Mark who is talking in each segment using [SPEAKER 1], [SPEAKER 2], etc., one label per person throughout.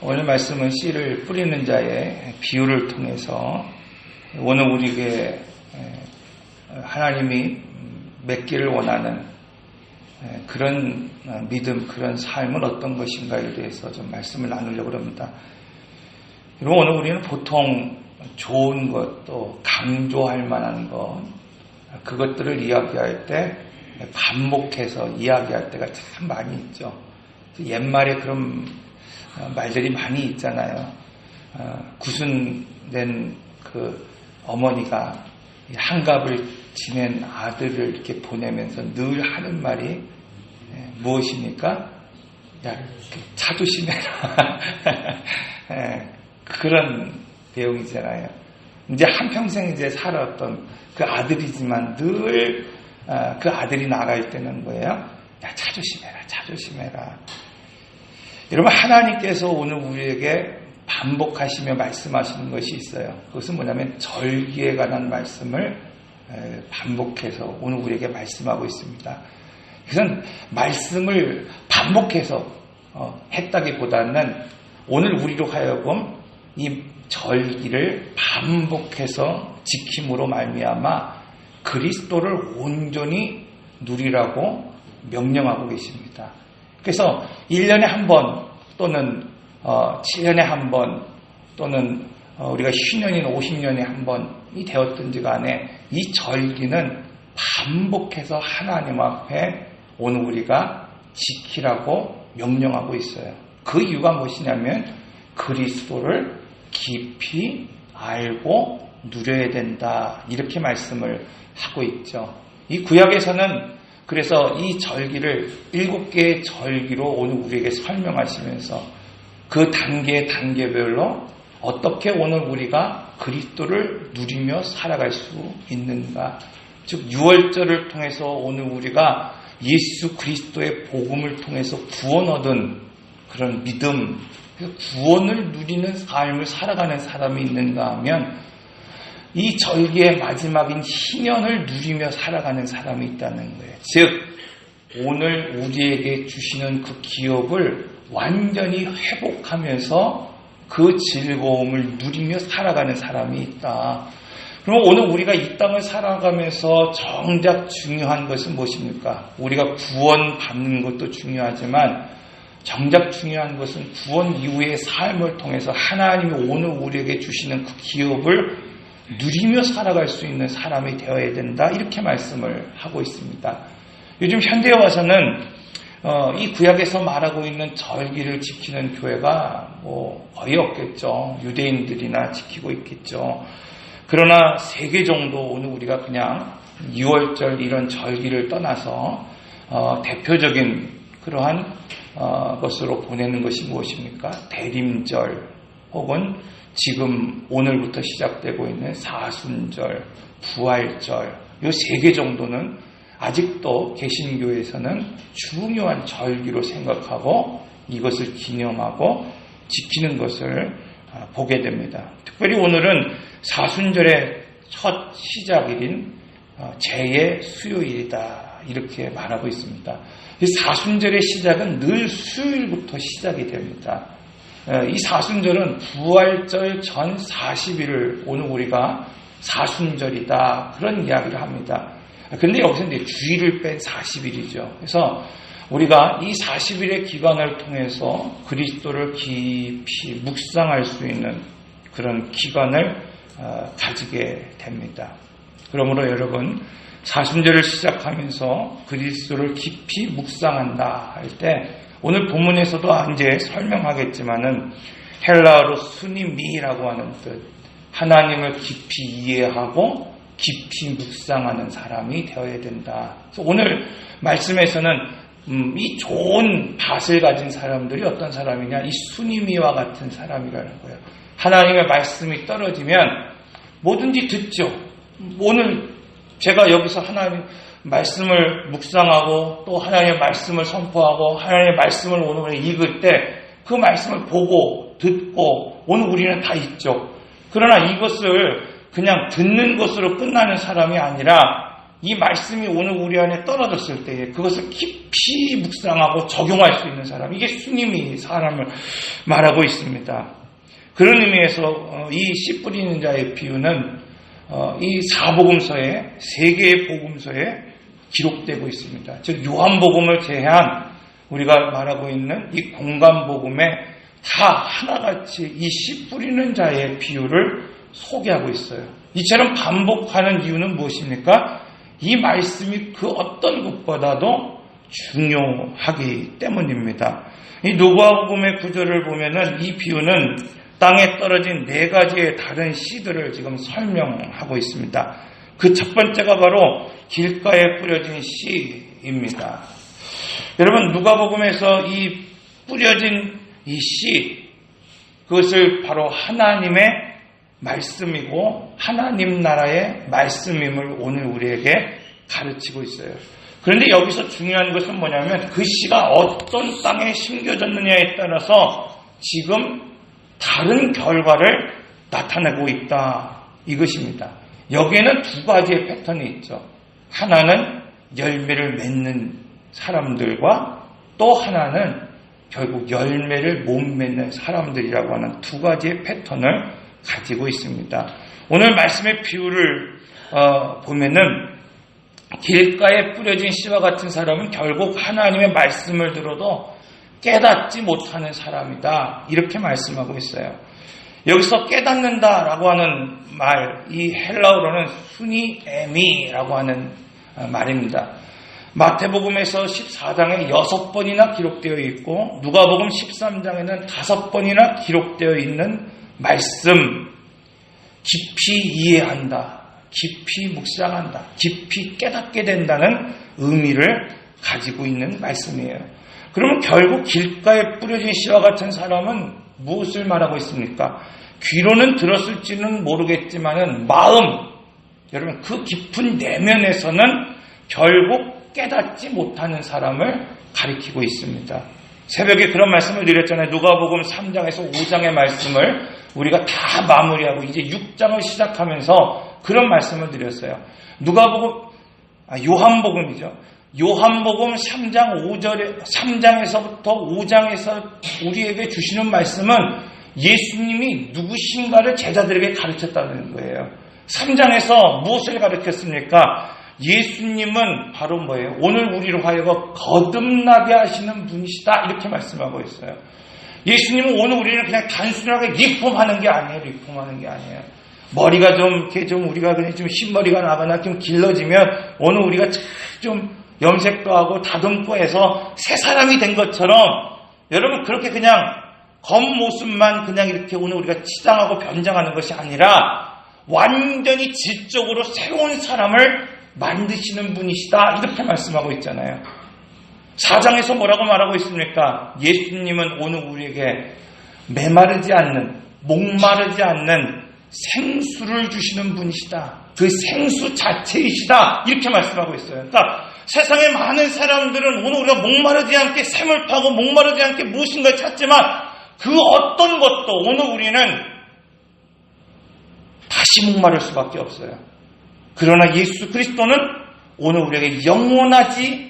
[SPEAKER 1] 오늘 말씀은 씨를 뿌리는 자의 비유를 통해서 오늘 우리에게 하나님이 맺기를 원하는 그런 믿음, 그런 삶은 어떤 것인가에 대해서 좀 말씀을 나누려고 합니다. 여러분, 오늘 우리는 보통 좋은 것, 또 강조할 만한 것, 그것들을 이야기할 때 반복해서 이야기할 때가 참 많이 있죠. 옛말에 그런 말들이 많이 있잖아요. 구순된 그 어머니가 한갑을 지낸 아들을 이렇게 보내면서 늘 하는 말이 무엇입니까? 야, 차 조심해라. 그런 내용이잖아요. 이제 한평생 이제 살았던 그 아들이지만 늘 그 아들이 나갈 때는 뭐예요? 야, 차 조심해라, 차 조심해라. 여러분, 하나님께서 오늘 우리에게 반복하시며 말씀하시는 것이 있어요. 그것은 뭐냐면 절기에 관한 말씀을 반복해서 오늘 우리에게 말씀하고 있습니다. 그것은 말씀을 반복해서 했다기보다는 오늘 우리로 하여금 이 절기를 반복해서 지킴으로 말미암아 그리스도를 온전히 누리라고 명령하고 계십니다. 그래서 1년에 한 번 또는 7년에 한 번 또는 우리가 10년이나 50년에 한 번이 되었든지 간에 이 절기는 반복해서 하나님 앞에 오늘 우리가 지키라고 명령하고 있어요. 그 이유가 무엇이냐면 그리스도를 깊이 알고 누려야 된다, 이렇게 말씀을 하고 있죠. 이 구약에서는 그래서 이 절기를 7개의 절기로 오늘 우리에게 설명하시면서 그 단계별로 어떻게 오늘 우리가 그리스도를 누리며 살아갈 수 있는가. 즉 6월절을 통해서 오늘 우리가 예수 그리스도의 복음을 통해서 구원 얻은 그런 믿음, 구원을 누리는 삶을 살아가는 사람이 있는가 하면 이 절기의 마지막인 희년을 누리며 살아가는 사람이 있다는 거예요. 즉 오늘 우리에게 주시는 그 기업을 완전히 회복하면서 그 즐거움을 누리며 살아가는 사람이 있다. 그럼 오늘 우리가 이 땅을 살아가면서 정작 중요한 것은 무엇입니까? 우리가 구원 받는 것도 중요하지만 정작 중요한 것은 구원 이후의 삶을 통해서 하나님이 오늘 우리에게 주시는 그 기업을 누리며 살아갈 수 있는 사람이 되어야 된다, 이렇게 말씀을 하고 있습니다. 요즘 현대에 와서는 이 구약에서 말하고 있는 절기를 지키는 교회가 거의 없겠죠. 유대인들이나 지키고 있겠죠. 그러나 3개 정도 오늘 우리가 그냥 6월절 이런 절기를 떠나서 대표적인 그러한 것으로 보내는 것이 무엇입니까? 대림절 혹은 지금 오늘부터 시작되고 있는 사순절, 부활절, 이 3개 정도는 아직도 개신교에서는 중요한 절기로 생각하고 이것을 기념하고 지키는 것을 보게 됩니다. 특별히 오늘은 사순절의 첫 시작일인 제의 수요일이다, 이렇게 말하고 있습니다. 이 사순절의 시작은 늘 수요일부터 시작이 됩니다. 이 사순절은 부활절 전 40일을 오늘 우리가 사순절이다, 그런 이야기를 합니다. 그런데 여기서 이제 주일을 뺀 40일이죠. 그래서 우리가 이 40일의 기간을 통해서 그리스도를 깊이 묵상할 수 있는 그런 기간을 가지게 됩니다. 그러므로 여러분, 사순절을 시작하면서 그리스도를 깊이 묵상한다 할 때 오늘 본문에서도 이제 설명하겠지만은 헬라어로 수니미라고 하는 뜻, 하나님을 깊이 이해하고 깊이 묵상하는 사람이 되어야 된다. 그래서 오늘 말씀에서는 이 좋은 밭을 가진 사람들이 어떤 사람이냐, 이 수니미와 같은 사람이라는 거예요. 하나님의 말씀이 떨어지면 뭐든지 듣죠. 오늘 제가 여기서 하나님 말씀을 묵상하고 또 하나님의 말씀을 선포하고 하나님의 말씀을 오늘 읽을 때 그 말씀을 보고 듣고 오늘 우리는 다 있죠. 그러나 이것을 그냥 듣는 것으로 끝나는 사람이 아니라 이 말씀이 오늘 우리 안에 떨어졌을 때에 그것을 깊이 묵상하고 적용할 수 있는 사람, 이게 수님이 사람을 말하고 있습니다. 그런 의미에서 이 씨 뿌리는 자의 비유는 이 사복음서에, 세 개의 복음서에 기록되고 있습니다. 즉 요한복음을 제외한 우리가 말하고 있는 이 공간복음에 다 하나같이 이 씨 뿌리는 자의 비유를 소개하고 있어요. 이처럼 반복하는 이유는 무엇입니까? 이 말씀이 그 어떤 것보다도 중요하기 때문입니다. 이 누가복음의 구절을 보면은 이 비유는 땅에 떨어진 네 가지의 다른 씨들을 지금 설명하고 있습니다. 그 첫 번째가 바로 길가에 뿌려진 씨입니다. 여러분, 누가복음에서 이 뿌려진 이 씨, 그것을 바로 하나님의 말씀이고 하나님 나라의 말씀임을 오늘 우리에게 가르치고 있어요. 그런데 여기서 중요한 것은 뭐냐면 그 씨가 어떤 땅에 심겨졌느냐에 따라서 지금 다른 결과를 나타내고 있다, 이것입니다. 여기에는 두 가지의 패턴이 있죠. 하나는 열매를 맺는 사람들과 또 하나는 결국 열매를 못 맺는 사람들이라고 하는 두 가지의 패턴을 가지고 있습니다. 오늘 말씀의 비유를 보면은 길가에 뿌려진 씨와 같은 사람은 결국 하나님의 말씀을 들어도 깨닫지 못하는 사람이다, 이렇게 말씀하고 있어요. 여기서 깨닫는다라고 하는 말, 이 헬라어로는 수니에미라고 하는 말입니다. 마태복음에서 14장에 6번이나 기록되어 있고 누가복음 13장에는 5번이나 기록되어 있는 말씀, 깊이 이해한다, 깊이 묵상한다, 깊이 깨닫게 된다는 의미를 가지고 있는 말씀이에요. 그러면 결국 길가에 뿌려진 씨와 같은 사람은 무엇을 말하고 있습니까? 귀로는 들었을지는 모르겠지만은 마음, 여러분 그 깊은 내면에서는 결국 깨닫지 못하는 사람을 가리키고 있습니다. 새벽에 그런 말씀을 드렸잖아요. 누가복음 3장에서 5장의 말씀을 우리가 다 마무리하고 이제 6장을 시작하면서 그런 말씀을 드렸어요. 요한복음이죠. 요한복음 3장에서부터 5장에서 우리에게 주시는 말씀은 예수님이 누구신가를 제자들에게 가르쳤다는 거예요. 3장에서 무엇을 가르쳤습니까? 예수님은 바로 뭐예요? 오늘 우리로 하여금 거듭나게 하시는 분이시다, 이렇게 말씀하고 있어요. 예수님은 오늘 우리는 그냥 단순하게 리폼하는 게 아니에요. 리폼하는 게 아니에요. 머리가 좀 우리가 그냥 좀 흰머리가 나거나 좀 길러지면 오늘 우리가 좀 염색도 하고 다듬고 해서 새 사람이 된 것처럼 여러분 그렇게 그냥 겉모습만 그냥 이렇게 오늘 우리가 치장하고 변장하는 것이 아니라 완전히 질적으로 새로운 사람을 만드시는 분이시다, 이렇게 말씀하고 있잖아요. 4장에서 뭐라고 말하고 있습니까? 예수님은 오늘 우리에게 메마르지 않는, 목마르지 않는 생수를 주시는 분이시다. 그 생수 자체이시다, 이렇게 말씀하고 있어요. 그러니까 세상에 많은 사람들은 오늘 우리가 목마르지 않게 샘을 파고 목마르지 않게 무엇인가를 찾지만 그 어떤 것도 오늘 우리는 다시 목마를 수밖에 없어요. 그러나 예수 그리스도는 오늘 우리에게 영원하게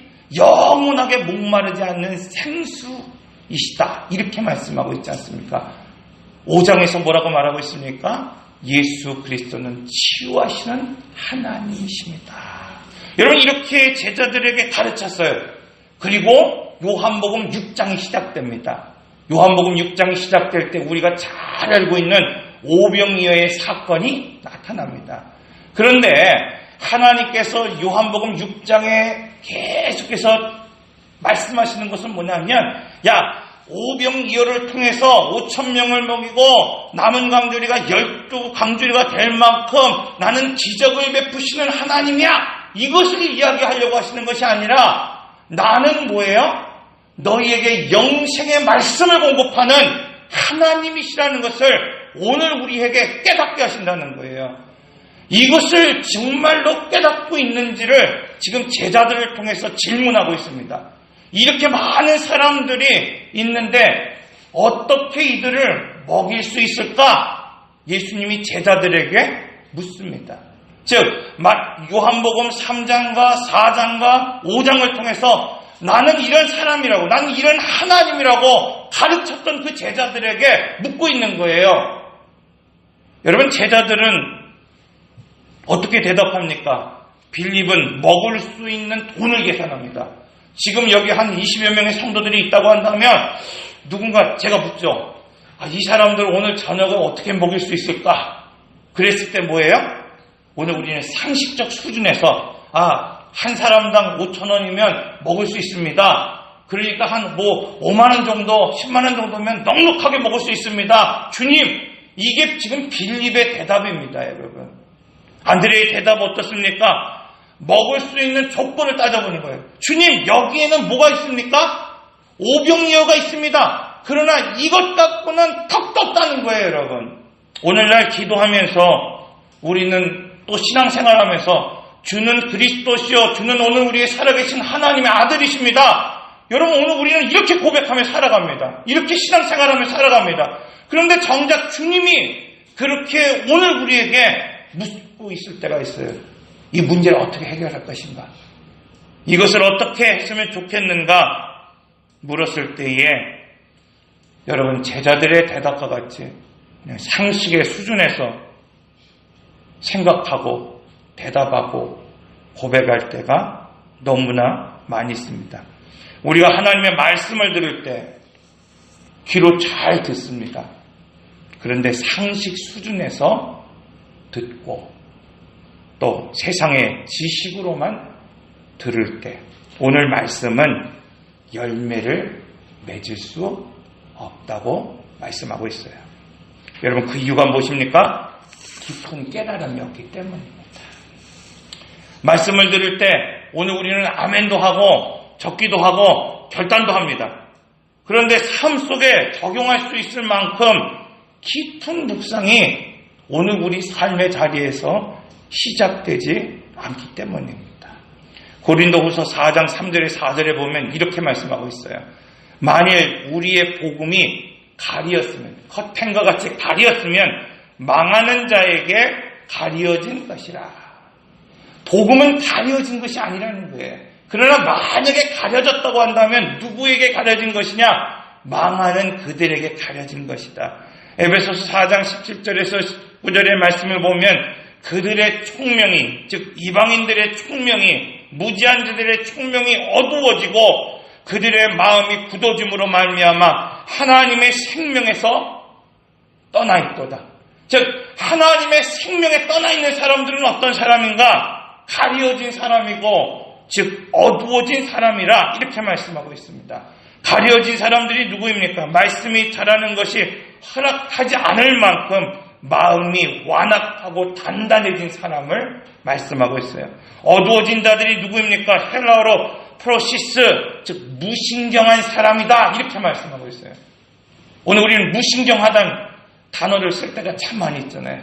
[SPEAKER 1] 목마르지 않는 생수이시다, 이렇게 말씀하고 있지 않습니까? 5장에서 뭐라고 말하고 있습니까? 예수 그리스도는 치유하시는 하나님이십니다. 여러분 이렇게 제자들에게 가르쳤어요. 그리고 요한복음 6장이 시작됩니다. 요한복음 6장이 시작될 때 우리가 잘 알고 있는 오병이어의 사건이 나타납니다. 그런데 하나님께서 요한복음 6장에 계속해서 말씀하시는 것은 뭐냐면, 오병이어를 통해서 5,000명을 먹이고 남은 강조리가 12강조리가 될 만큼 나는 기적을 베푸시는 하나님이야, 이것을 이야기하려고 하시는 것이 아니라 나는 뭐예요? 너희에게 영생의 말씀을 공급하는 하나님이시라는 것을 오늘 우리에게 깨닫게 하신다는 거예요. 이것을 정말로 깨닫고 있는지를 지금 제자들을 통해서 질문하고 있습니다. 이렇게 많은 사람들이 있는데 어떻게 이들을 먹일 수 있을까? 예수님이 제자들에게 묻습니다. 즉 요한복음 3장과 4장과 5장을 통해서 나는 이런 사람이라고, 나는 이런 하나님이라고 가르쳤던 그 제자들에게 묻고 있는 거예요. 여러분, 제자들은 어떻게 대답합니까? 빌립은 먹을 수 있는 돈을 계산합니다. 지금 여기 한 20여 명의 성도들이 있다고 한다면 누군가 제가 묻죠. 이 사람들 오늘 저녁을 어떻게 먹일 수 있을까? 그랬을 때 뭐예요? 오늘 우리는 상식적 수준에서 한 사람당 5,000원이면 먹을 수 있습니다. 그러니까 한 5만 원 정도, 10만 원 정도면 넉넉하게 먹을 수 있습니다. 주님, 이게 지금 빌립의 대답입니다, 여러분. 안드레의 대답 어떻습니까? 먹을 수 있는 조건을 따져보는 거예요. 주님, 여기에는 뭐가 있습니까? 오병이어가 있습니다. 그러나 이것 갖고는 턱도 없다는 거예요, 여러분. 오늘날 기도하면서 우리는 또 신앙생활하면서 주는 그리스도시요, 주는 오늘 우리의 살아계신 하나님의 아들이십니다. 여러분, 오늘 우리는 이렇게 고백하며 살아갑니다. 이렇게 신앙생활하며 살아갑니다. 그런데 정작 주님이 그렇게 오늘 우리에게 묻고 있을 때가 있어요. 이 문제를 어떻게 해결할 것인가? 이것을 어떻게 했으면 좋겠는가? 물었을 때에 여러분, 제자들의 대답과 같이 상식의 수준에서 생각하고 대답하고 고백할 때가 너무나 많이 있습니다. 우리가 하나님의 말씀을 들을 때 귀로 잘 듣습니다. 그런데 상식 수준에서 듣고 또 세상의 지식으로만 들을 때 오늘 말씀은 열매를 맺을 수 없다고 말씀하고 있어요. 여러분, 그 이유가 무엇입니까? 깊은 깨달음이 없기 때문입니다. 말씀을 들을 때 오늘 우리는 아멘도 하고 적기도 하고 결단도 합니다. 그런데 삶 속에 적용할 수 있을 만큼 깊은 묵상이 오늘 우리 삶의 자리에서 시작되지 않기 때문입니다. 고린도후서 4장 3절에 4절에 보면 이렇게 말씀하고 있어요. 만일 우리의 복음이 가리었으면, 커튼과 같이 가리었으면 망하는 자에게 가리어진 것이라. 복음은 가려진 것이 아니라는 거예요. 그러나 만약에 가려졌다고 한다면 누구에게 가려진 것이냐? 망하는 그들에게 가려진 것이다. 에베소서 4장 17절에서 19절의 말씀을 보면 그들의 총명이, 즉 이방인들의 총명이, 무지한 자들의 총명이 어두워지고 그들의 마음이 굳어짐으로 말미암아 하나님의 생명에서 떠나 있도다. 즉 하나님의 생명에 떠나 있는 사람들은 어떤 사람인가? 가려진 사람이고 즉 어두워진 사람이라 이렇게 말씀하고 있습니다. 가려진 사람들이 누구입니까? 말씀이 자라는 것이 허락하지 않을 만큼 마음이 완악하고 단단해진 사람을 말씀하고 있어요. 어두워진 자들이 누구입니까? 헬라어로 프로시스, 즉 무신경한 사람이다 이렇게 말씀하고 있어요. 오늘 우리는 무신경하다는 단어를 쓸 때가 참 많이 있잖아요.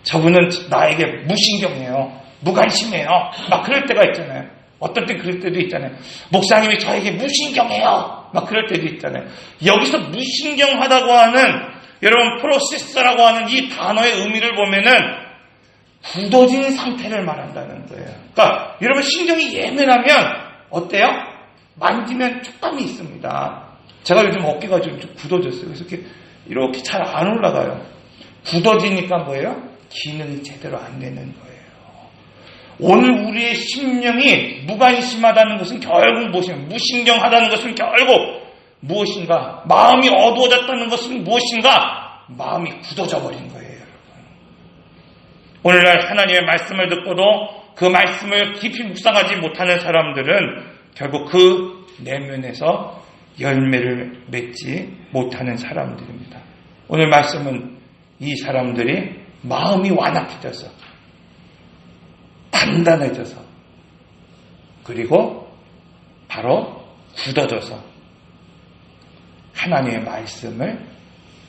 [SPEAKER 1] 저분은 나에게 무신경해요. 무관심해요. 막 그럴 때가 있잖아요. 어떤 때 그럴 때도 있잖아요. 목사님이 저에게 무신경해요. 막 그럴 때도 있잖아요. 여기서 무신경하다고 하는 여러분 프로세스라고 하는 이 단어의 의미를 보면은 굳어진 상태를 말한다는 거예요. 그러니까 여러분 신경이 예민하면 어때요? 만지면 촉감이 있습니다. 제가 요즘 어깨가 좀 굳어졌어요. 그래서 이렇게 잘 안 올라가요. 굳어지니까 뭐예요? 기능이 제대로 안 되는 거예요. 오늘 우리의 심령이 무관심하다는 것은 결국 무엇인가? 무신경하다는 것은 결국 무엇인가? 마음이 어두워졌다는 것은 무엇인가? 마음이 굳어져 버린 거예요, 여러분. 오늘날 하나님의 말씀을 듣고도 그 말씀을 깊이 묵상하지 못하는 사람들은 결국 그 내면에서 열매를 맺지 못하는 사람들입니다. 오늘 말씀은 이 사람들이 마음이 완악해져서 단단해져서 그리고 바로 굳어져서 하나님의 말씀을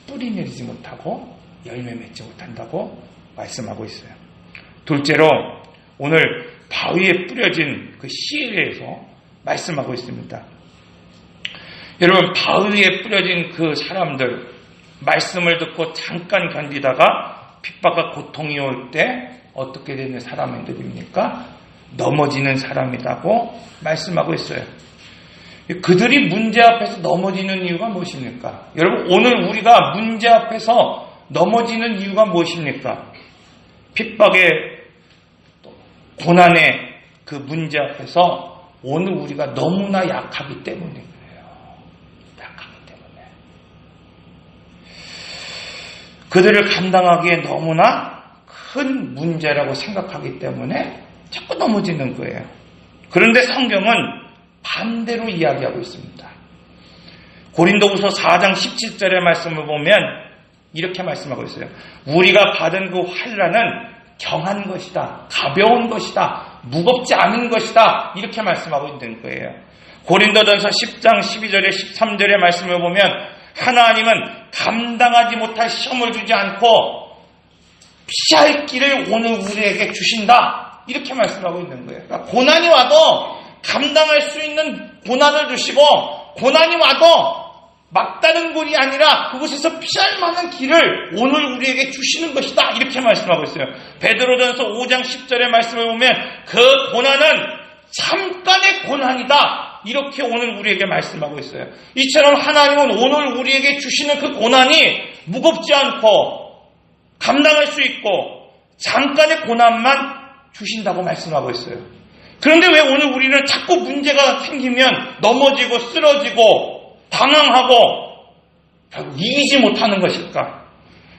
[SPEAKER 1] 뿌리내리지 못하고 열매 맺지 못한다고 말씀하고 있어요. 둘째로 오늘 바위에 뿌려진 그 씨에 대해서 말씀하고 있습니다. 여러분 바위에 뿌려진 그 사람들 말씀을 듣고 잠깐 견디다가 핍박과 고통이 올 때 어떻게 되는 사람들입니까? 넘어지는 사람이라고 말씀하고 있어요. 그들이 문제 앞에서 넘어지는 이유가 무엇입니까? 여러분, 오늘 우리가 문제 앞에서 넘어지는 이유가 무엇입니까? 핍박의 고난의 그 문제 앞에서 오늘 우리가 너무나 약하기 때문에 그래요. 약하기 때문에. 그들을 감당하기에 너무나 큰 문제라고 생각하기 때문에 자꾸 넘어지는 거예요. 그런데 성경은 반대로 이야기하고 있습니다. 고린도후서 4장 17절의 말씀을 보면 이렇게 말씀하고 있어요. 우리가 받은 그 환난은 경한 것이다. 가벼운 것이다. 무겁지 않은 것이다. 이렇게 말씀하고 있는 거예요. 고린도전서 10장 12절에 13절의 말씀을 보면 하나님은 감당하지 못할 시험을 주지 않고 피할 길을 오늘 우리에게 주신다. 이렇게 말씀하고 있는 거예요. 그러니까 고난이 와도 감당할 수 있는 고난을 주시고 고난이 와도 막다른 곳이 아니라 그곳에서 피할 만한 길을 오늘 우리에게 주시는 것이다. 이렇게 말씀하고 있어요. 베드로전서 5장 10절의 말씀을 보면 그 고난은 잠깐의 고난이다. 이렇게 오늘 우리에게 말씀하고 있어요. 이처럼 하나님은 오늘 우리에게 주시는 그 고난이 무겁지 않고 감당할 수 있고 잠깐의 고난만 주신다고 말씀하고 있어요. 그런데 왜 오늘 우리는 자꾸 문제가 생기면 넘어지고 쓰러지고 당황하고 결국 이기지 못하는 것일까?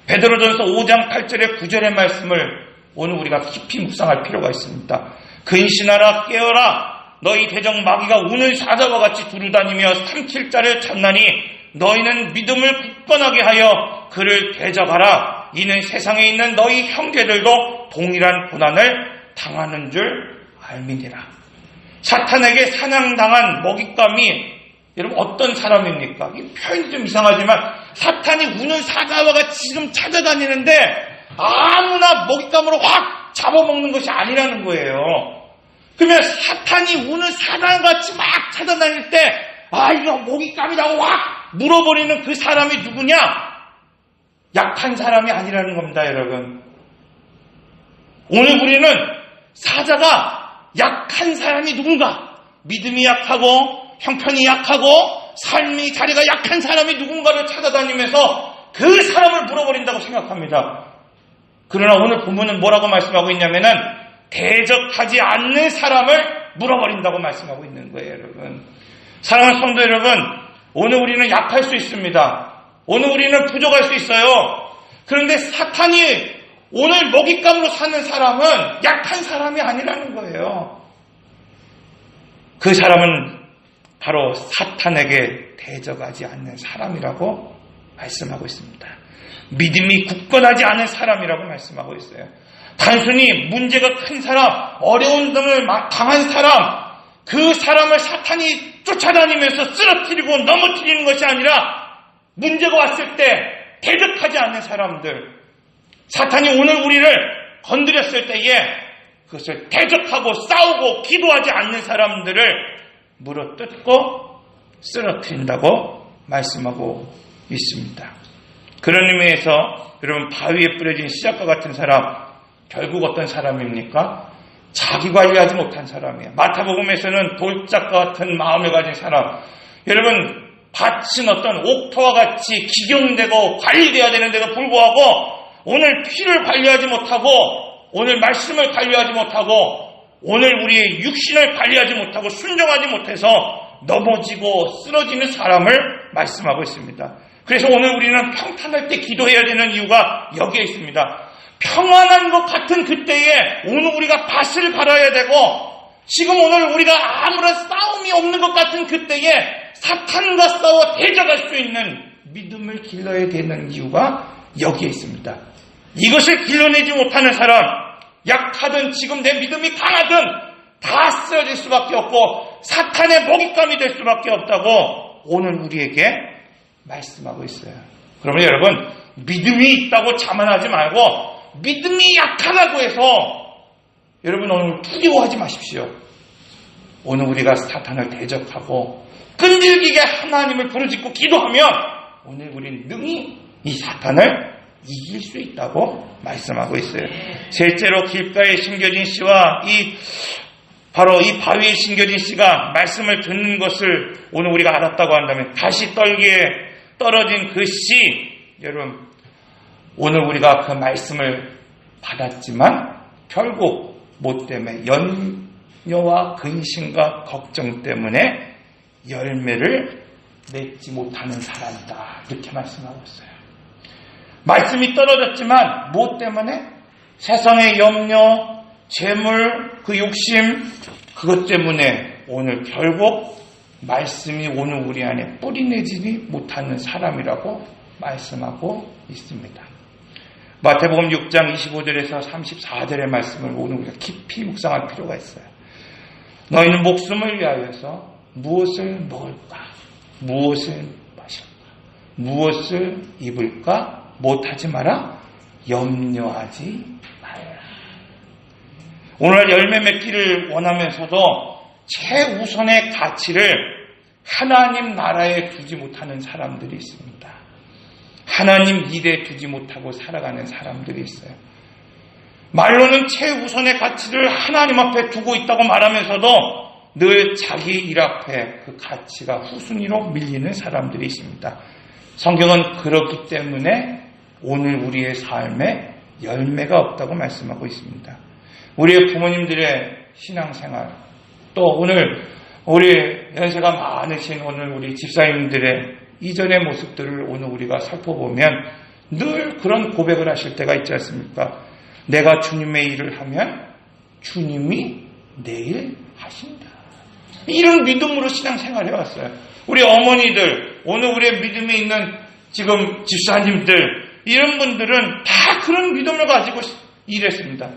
[SPEAKER 1] 베드로전서 5장 8절의 9절의 말씀을 오늘 우리가 깊이 묵상할 필요가 있습니다. 근신하라 깨어라 너희 대적 마귀가 운을 사자와 같이 두루다니며 삼킬 자를 찾나니 너희는 믿음을 굳건하게 하여 그를 대적하라. 이는 세상에 있는 너희 형제들도 동일한 고난을 당하는 줄 알미니라. 사탄에게 사냥당한 먹잇감이 여러분 어떤 사람입니까? 이 표현이 좀 이상하지만 사탄이 우는 사자와 같이 지금 찾아다니는데 아무나 먹잇감으로 확 잡아먹는 것이 아니라는 거예요. 그러면 사탄이 우는 사자와 같이 막 찾아다닐 때 이거 먹잇감이라고 확 물어버리는 그 사람이 누구냐? 약한 사람이 아니라는 겁니다, 여러분. 오늘 우리는 사자가 약한 사람이 누군가? 믿음이 약하고 형편이 약하고 삶이 자리가 약한 사람이 누군가를 찾아다니면서 그 사람을 물어버린다고 생각합니다. 그러나 오늘 본문은 뭐라고 말씀하고 있냐면은 대적하지 않는 사람을 물어버린다고 말씀하고 있는 거예요, 여러분. 사랑하는 성도 여러분, 오늘 우리는 약할 수 있습니다. 오늘 우리는 부족할 수 있어요. 그런데 사탄이 오늘 먹잇감으로 사는 사람은 약한 사람이 아니라는 거예요. 그 사람은 바로 사탄에게 대적하지 않는 사람이라고 말씀하고 있습니다. 믿음이 굳건하지 않은 사람이라고 말씀하고 있어요. 단순히 문제가 큰 사람, 어려운 점을 당한 사람, 그 사람을 사탄이 쫓아다니면서 쓰러뜨리고 넘어뜨리는 것이 아니라 문제가 왔을 때 대적하지 않는 사람들, 사탄이 오늘 우리를 건드렸을 때에 그것을 대적하고 싸우고 기도하지 않는 사람들을 물어뜯고 쓰러뜨린다고 말씀하고 있습니다. 그런 의미에서 여러분 바위에 뿌려진 씨앗과 같은 사람, 결국 어떤 사람입니까? 자기 관리하지 못한 사람이에요. 마태복음에서는 돌짝과 같은 마음을 가진 사람. 여러분 밭은 어떤 옥토와 같이 기경되고 관리되어야 되는데도 불구하고 오늘 피를 관리하지 못하고 오늘 말씀을 관리하지 못하고 오늘 우리의 육신을 관리하지 못하고 순종하지 못해서 넘어지고 쓰러지는 사람을 말씀하고 있습니다. 그래서 오늘 우리는 평탄할 때 기도해야 되는 이유가 여기에 있습니다. 평안한 것 같은 그때에 오늘 우리가 밭을 갈아야 되고 지금 오늘 우리가 아무런 싸움이 없는 것 같은 그때에 사탄과 싸워 대적할 수 있는 믿음을 길러야 되는 이유가 여기에 있습니다. 이것을 길러내지 못하는 사람, 약하든 지금 내 믿음이 강하든 다 쓰러질 수밖에 없고 사탄의 먹잇감이 될 수밖에 없다고 오늘 우리에게 말씀하고 있어요. 그러면 여러분 믿음이 있다고 자만하지 말고 믿음이 약하다고 해서 여러분 오늘 두려워하지 마십시오. 오늘 우리가 사탄을 대적하고 끈질기게 하나님을 부르짖고 기도하면 오늘 우리는 능히 이 사탄을 이길 수 있다고 말씀하고 있어요. 셋째로 길가에 심겨진 씨와 바로 이 바위에 심겨진 씨가 말씀을 듣는 것을 오늘 우리가 알았다고 한다면, 다시 떨기에 떨어진 그 씨, 여러분, 오늘 우리가 그 말씀을 받았지만 결국 뭐 때문에, 염려와 근심과 걱정 때문에 열매를 맺지 못하는 사람이다, 이렇게 말씀하고 있어요. 말씀이 떨어졌지만 뭐 때문에? 세상의 염려, 재물, 그 욕심, 그것 때문에 오늘 결국 말씀이 오늘 우리 안에 뿌리내지지 못하는 사람이라고 말씀하고 있습니다. 마태복음 6장 25절에서 34절의 말씀을 오늘 우리가 깊이 묵상할 필요가 있어요. 너희는 목숨을 위하여서 무엇을 먹을까? 무엇을 마실까? 무엇을 입을까? 못하지 마라? 염려하지 말라. 오늘 열매 맺기를 원하면서도 최우선의 가치를 하나님 나라에 두지 못하는 사람들이 있습니다. 하나님 일에 두지 못하고 살아가는 사람들이 있어요. 말로는 최우선의 가치를 하나님 앞에 두고 있다고 말하면서도 늘 자기 일 앞에 그 가치가 후순위로 밀리는 사람들이 있습니다. 성경은 그렇기 때문에 오늘 우리의 삶에 열매가 없다고 말씀하고 있습니다. 우리의 부모님들의 신앙생활, 또 오늘 우리 연세가 많으신 오늘 우리 집사님들의 이전의 모습들을 오늘 우리가 살펴보면 늘 그런 고백을 하실 때가 있지 않습니까? 내가 주님의 일을 하면 주님이 내 일 하신다. 이런 믿음으로 신앙생활 해왔어요. 우리 어머니들, 오늘 우리의 믿음이 있는 지금 집사님들, 이런 분들은 다 그런 믿음을 가지고 일했습니다.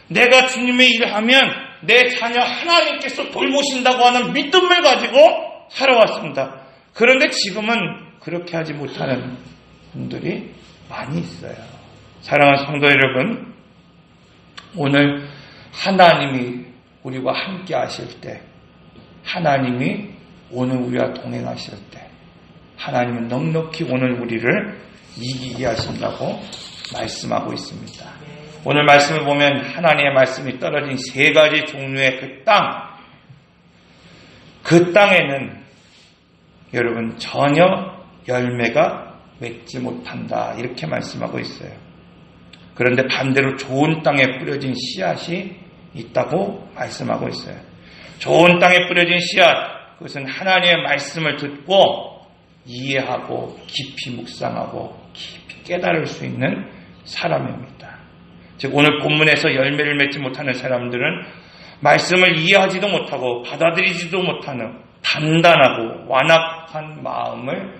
[SPEAKER 1] 내가 주님의 일을 하면 내 자녀 하나님께서 돌보신다고 하는 믿음을 가지고 살아왔습니다. 그런데 지금은 그렇게 하지 못하는 분들이 많이 있어요. 사랑하는 성도 여러분, 오늘 하나님이 우리와 함께 하실 때, 하나님이 오늘 우리와 동행하실 때, 하나님은 넉넉히 오늘 우리를 이기게 하신다고 말씀하고 있습니다. 오늘 말씀을 보면 하나님의 말씀이 떨어진 세 가지 종류의 그 땅에는 여러분 전혀 열매가 맺지 못한다, 이렇게 말씀하고 있어요. 그런데 반대로 좋은 땅에 뿌려진 씨앗이 있다고 말씀하고 있어요. 좋은 땅에 뿌려진 씨앗, 그것은 하나님의 말씀을 듣고 이해하고 깊이 묵상하고 깊이 깨달을 수 있는 사람입니다. 즉 오늘 본문에서 열매를 맺지 못하는 사람들은 말씀을 이해하지도 못하고 받아들이지도 못하는 단단하고 완악한 마음을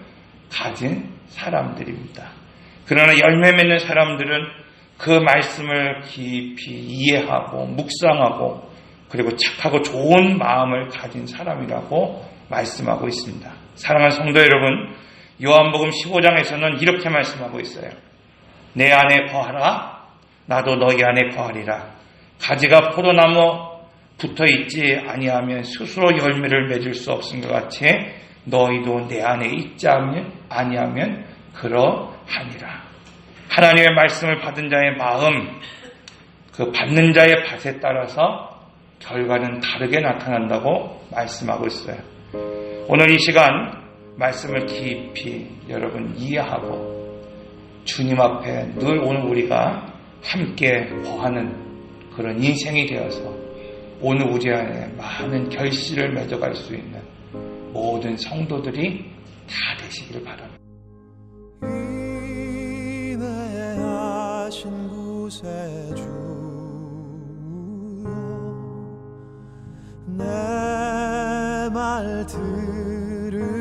[SPEAKER 1] 가진 사람들입니다. 그러나 열매 맺는 사람들은 그 말씀을 깊이 이해하고 묵상하고 그리고 착하고 좋은 마음을 가진 사람이라고 말씀하고 있습니다. 사랑하는 성도 여러분, 요한복음 15장에서는 이렇게 말씀하고 있어요. 내 안에 거하라, 나도 너희 안에 거하리라. 가지가 포도나무 붙어있지 아니하면 스스로 열매를 맺을 수 없은 것 같이 너희도 내 안에 있지 아니하면 그러하니라. 하나님의 말씀을 받은 자의 마음, 그 받는 자의 밭에 따라서 결과는 다르게 나타난다고 말씀하고 있어요. 오늘 이 시간 말씀을 깊이 여러분 이해하고 주님 앞에 늘 오늘 우리가 함께 거하는 그런 인생이 되어서 오늘 우리 안에 많은 결실을 맺어갈 수 있는 모든 성도들이 다 되시기를 바랍니다.
[SPEAKER 2] 인내하신 곳에 주여 내 말 들으사